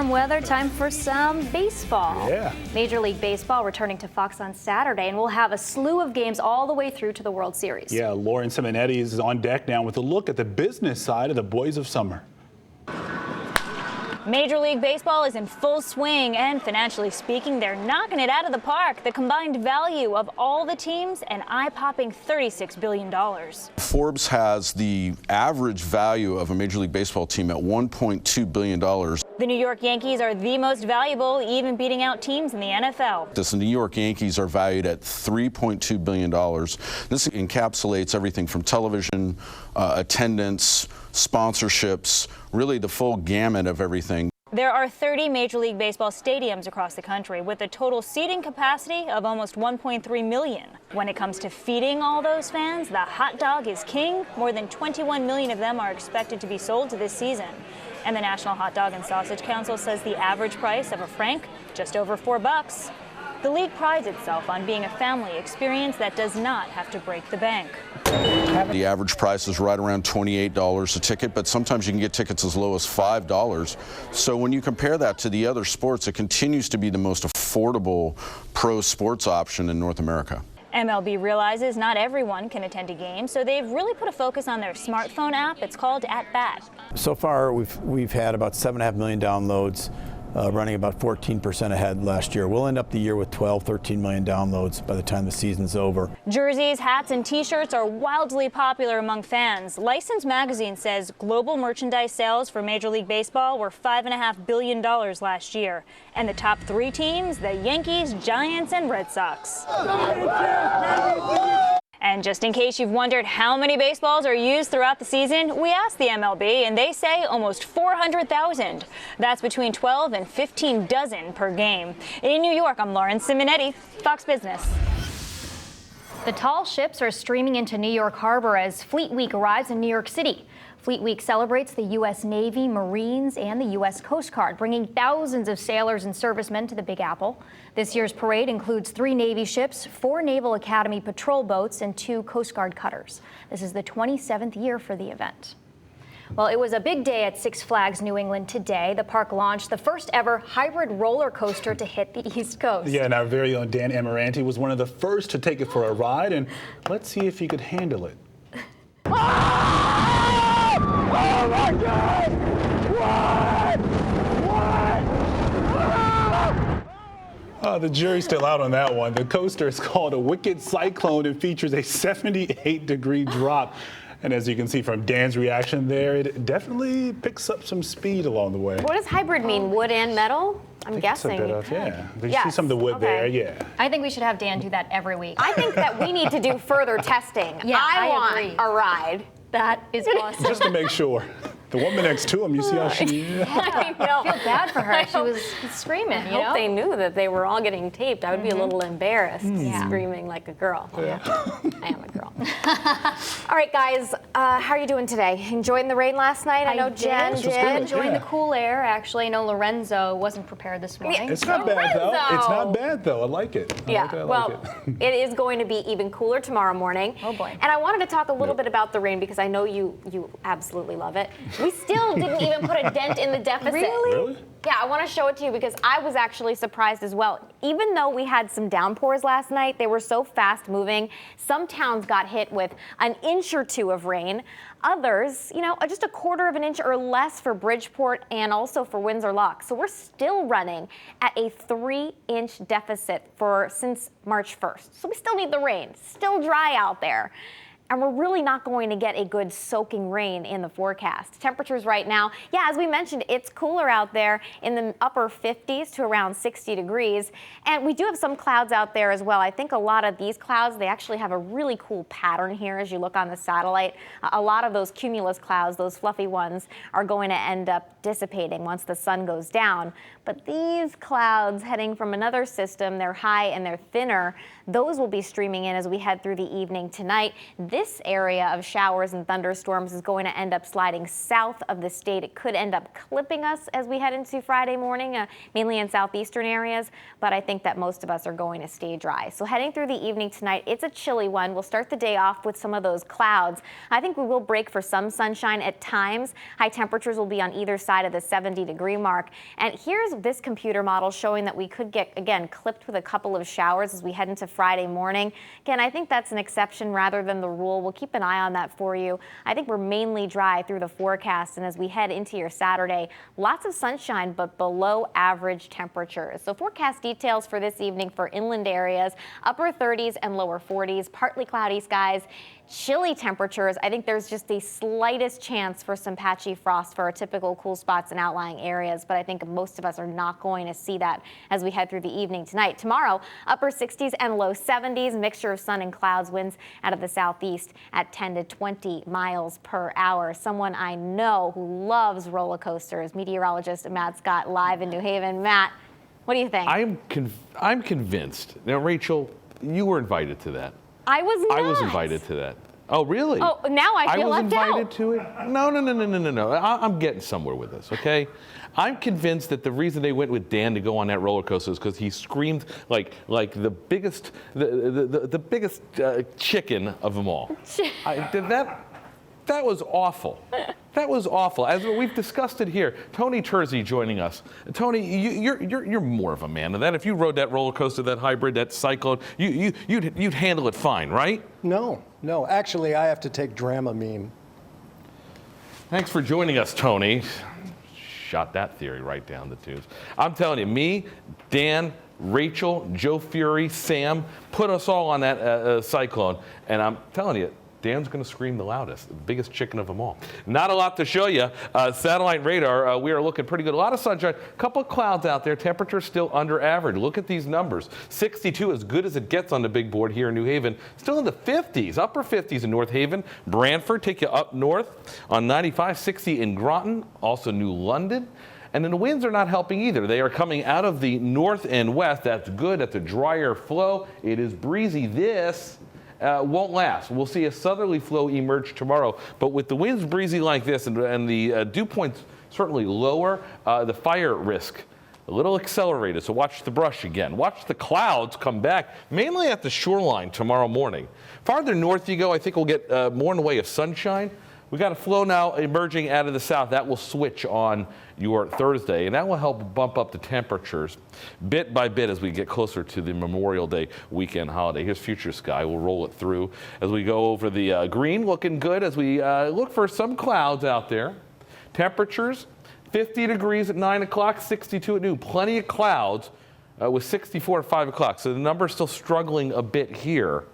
warm weather, time for some baseball. Yeah. Major League Baseball returning to Fox on Saturday, and we'll have a slew of games all the way through to the World Series. Yeah, Lauren Simonetti is on deck now with a look at the business side of the Boys of Summer. Major League Baseball is in full swing, and financially speaking, they're knocking it out of the park. The combined value of all the teams, an eye-popping $36 billion. Forbes has the average value of a Major League Baseball team at $1.2 billion. The New York Yankees are the most valuable, even beating out teams in the NFL. The New York Yankees are valued at $3.2 billion. This encapsulates everything from television, attendance, sponsorships, really the full gamut of everything. There are 30 Major League Baseball stadiums across the country with a total seating capacity of almost 1.3 million. When it comes to feeding all those fans, the hot dog is king. More than 21 million of them are expected to be sold this season. And the National Hot Dog and Sausage Council says the average price of a Frank, just over $4. The league prides itself on being a family experience that does not have to break the bank. The average price is right around $28 a ticket, but sometimes you can get tickets as low as $5. So when you compare that to the other sports, it continues to be the most affordable pro sports option in North America. MLB realizes not everyone can attend a game, so they've really put a focus on their smartphone app. It's called At Bat. So far, we've had about 7.5 million downloads, running about 14% ahead last year. We'll end up the year with 13 million downloads by the time the season's over. Jerseys, hats, and T-shirts are wildly popular among fans. License Magazine says global merchandise sales for Major League Baseball were $5.5 billion last year. And the top three teams, the Yankees, Giants, and Red Sox. And just in case you've wondered how many baseballs are used throughout the season, we asked the MLB, and they say almost 400,000. That's between 12 and 15 dozen per game. In New York, I'm Lauren Simonetti, Fox Business. The tall ships are streaming into New York Harbor as Fleet Week arrives in New York City. Fleet Week celebrates the U.S. Navy, Marines, and the U.S. Coast Guard, bringing thousands of sailors and servicemen to the Big Apple. This year's parade includes 3 Navy ships, 4 Naval Academy patrol boats, and 2 Coast Guard cutters. This is the 27th year for the event. Well, it was a big day at Six Flags New England today. The park launched the first ever hybrid roller coaster to hit the East Coast. Yeah, and our very own Dan Amaranti was one of the first to take it for a ride, and let's see if he could handle it. Oh my God! What? The jury's still out on that one. The coaster is called a Wicked Cyclone and features a 78-degree drop. And as you can see from Dan's reaction there, it definitely picks up some speed along the way. What does hybrid mean? Wood and metal? I'm guessing. It's a bit of, yeah. Did you Yes. see some of the wood there? Yeah. I think we should have Dan do that every week. I think that we need to do further testing. Yeah, I want agree. a ride. That is awesome. Just to make sure. The woman next to him, you see how she... I know. I feel bad for her. She was screaming, I you know? hope they knew that they were all getting taped. I would be a little embarrassed screaming like a girl. Yeah. I am a girl. All right, guys, how are you doing today? Enjoying the rain last night? I know Jen did. Enjoying the cool air. Actually, I know Lorenzo wasn't prepared this morning. It's not bad, though. It's not bad, though. I like it. It is going to be even cooler tomorrow morning. Oh, boy. And I wanted to talk a little bit about the rain because I know you absolutely love it. We still didn't even put a dent in the deficit. Really? Yeah, I want to show it to you because I was actually surprised as well. Even though we had some downpours last night, they were so fast moving. Some towns got hit with an inch or 2 of rain. Others, just a 1/4 of an inch or less for Bridgeport and also for Windsor Loch. So we're still running at a 3-inch deficit since March 1st. So we still need the rain. Still dry out there. And we're really not going to get a good soaking rain in the forecast. Temperatures right now, as we mentioned, it's cooler out there in the upper 50s to around 60 degrees. And we do have some clouds out there as well. I think a lot of these clouds, they actually have a really cool pattern here as you look on the satellite. A lot of those cumulus clouds, those fluffy ones, are going to end up dissipating once the sun goes down. But these clouds heading from another system, they're high and they're thinner. Those will be streaming in as we head through the evening tonight. This this area of showers and thunderstorms is going to end up sliding south of the state. It could end up clipping us as we head into Friday morning, mainly in southeastern areas, but I think that most of us are going to stay dry. So heading through the evening tonight, it's a chilly one. We'll start the day off with some of those clouds. I think we will break for some sunshine at times. High temperatures will be on either side of the 70-degree mark. And here's this computer model showing that we could get, again, clipped with a couple of showers as we head into Friday morning. Again, I think that's an exception rather than the rule. We'll keep an eye on that for you. I think we're mainly dry through the forecast, and as we head into your Saturday, lots of sunshine but below average temperatures. So forecast details for this evening for inland areas, upper 30s and lower 40s, partly cloudy skies. Chilly temperatures. I think there's just the slightest chance for some patchy frost for our typical cool spots in outlying areas, but I think most of us are not going to see that as we head through the evening tonight. Tomorrow, upper 60s and low 70s, mixture of sun and clouds, winds out of the southeast at 10 to 20 miles per hour. Someone I know who loves roller coasters, meteorologist Matt Scott, live in New Haven. Matt, what do you think? I'm convinced. Now, Rachel, you were invited to that. I was not. I was invited to that. Oh, really? Oh, now I feel left out. I was invited to it? No. I'm getting somewhere with this, okay? I'm convinced that the reason they went with Dan to go on that roller coaster is because he screamed like the biggest chicken of them all. That was awful. That was awful. As we've discussed it here, Tony Terzi joining us. Tony, you're more of a man than that. If you rode that roller coaster, that hybrid, that Cyclone, you'd handle it fine, right? No. Actually, I have to take Dramamine. Thanks for joining us, Tony. Shot that theory right down the tubes. I'm telling you, me, Dan, Rachel, Joe Fury, Sam, put us all on that Cyclone, and I'm telling you, Dan's going to scream the loudest, the biggest chicken of them all. Not a lot to show you. Satellite radar, we are looking pretty good. A lot of sunshine, a couple of clouds out there. Temperature still under average. Look at these numbers. 62, as good as it gets on the big board here in New Haven. Still in the 50s, upper 50s in North Haven. Brantford, take you up north on 95, 60 in Groton, also New London. And then the winds are not helping either. They are coming out of the north and west. That's good. That's a drier flow. It is breezy. This won't last. We'll see a southerly flow emerge tomorrow, but with the winds breezy like this and the dew points certainly lower, the fire risk a little accelerated. So watch the brush again. Watch the clouds come back, mainly at the shoreline tomorrow morning. Farther north you go, I think we'll get more in the way of sunshine. We got a flow now emerging out of the south. That will switch on your Thursday, and that will help bump up the temperatures bit by bit as we get closer to the Memorial Day weekend holiday. Here's future sky. We'll roll it through as we go over the green, looking good as we look for some clouds out there. Temperatures, 50 degrees at 9 o'clock, 62 at noon. Plenty of clouds with 64 at 5 o'clock. So the number's still struggling a bit here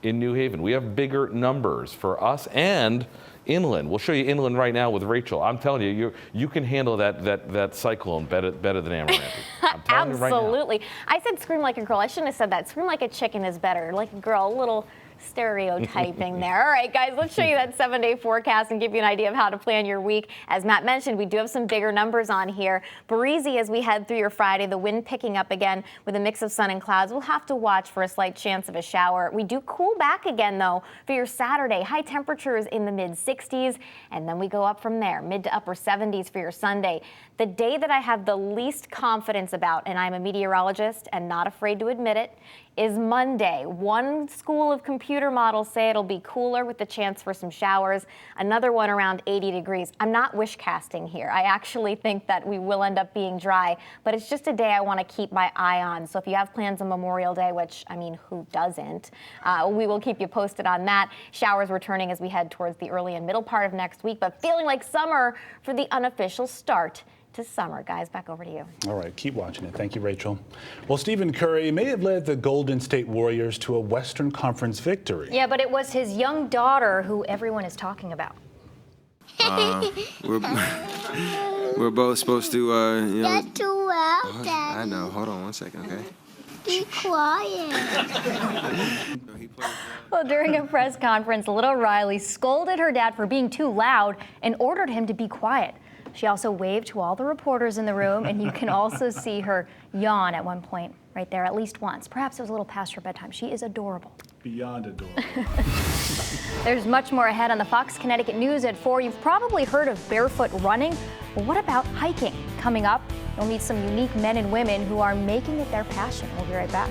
in New Haven. We have bigger numbers for us and inland. We'll show you inland right now with Rachel. I'm telling you, you can handle that cyclone better than Amaranth. I'm telling you right now. Absolutely. I said scream like a girl. I shouldn't have said that. Scream like a chicken is better. Like a girl, a little stereotyping there. All right, guys, let's show you that 7-day forecast and give you an idea of how to plan your week. As Matt mentioned, we do have some bigger numbers on here. Breezy as we head through your Friday, the wind picking up again with a mix of sun and clouds. We'll have to watch for a slight chance of a shower. We do cool back again, though, for your Saturday. High temperatures in the mid-60s, and then we go up from there, mid to upper 70s for your Sunday. The day that I have the least confidence about, and I'm a meteorologist and not afraid to admit it, is Monday. One school of computer models say it'll be cooler with the chance for some showers. Another one around 80 degrees. I'm not wish casting here. I actually think that we will end up being dry, but it's just a day I want to keep my eye on. So if you have plans on Memorial Day, which, I mean, who doesn't? We will keep you posted on that. Showers returning as we head towards the early and middle part of next week, but feeling like summer for the unofficial start to summer. Guys, back over to you. All right, keep watching it. Thank you, Rachel. Well, Stephen Curry may have led the Golden State Warriors to a Western Conference victory. Yeah, but it was his young daughter who everyone is talking about. We're both supposed to, That's too loud, Daddy. I know. Hold on one second, okay? Be quiet. Well, during a press conference, little Riley scolded her dad for being too loud and ordered him to be quiet. She also waved to all the reporters in the room, and you can also see her yawn at one point right there, at least once. Perhaps it was a little past her bedtime. She is adorable. Beyond adorable. There's much more ahead on the Fox Connecticut News at 4. You've probably heard of barefoot running. Well, what about hiking? Coming up, you'll meet some unique men and women who are making it their passion. We'll be right back.